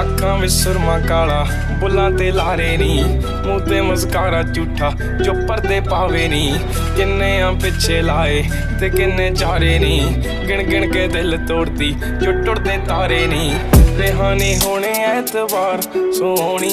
ਅੱਖਾਂ ਵਿੱਚ ਸੁਰਮਾ ਕਾਲਾ, ਬੁੱਲਾਂ ਤੇ ਲਾਰੇ ਨੀ, ਮੂੰਹ ਤੇ ਮੁਸਕਾਰਾ ਝੂਠਾ ਜੋ ਪਰਦੇ ਪਾਵੇ ਨੀ। ਕਿੰਨੇ ਆ ਪਿੱਛੇ ਲਾਏ ਤੇ ਕਿੰਨੇ ਚਾਰੇ ਨੀ, ਗਿਣ ਗਿਣ ਕੇ ਦਿਲ ਤੋੜਦੀ ਜੋ ਟੁੱਟਦੇ ਤਾਰੇ ਨੀ। ਰਿਹਾਨੀ ਹੋਣੇ ਐਤਵਾਰ ਸੋਹਣੀ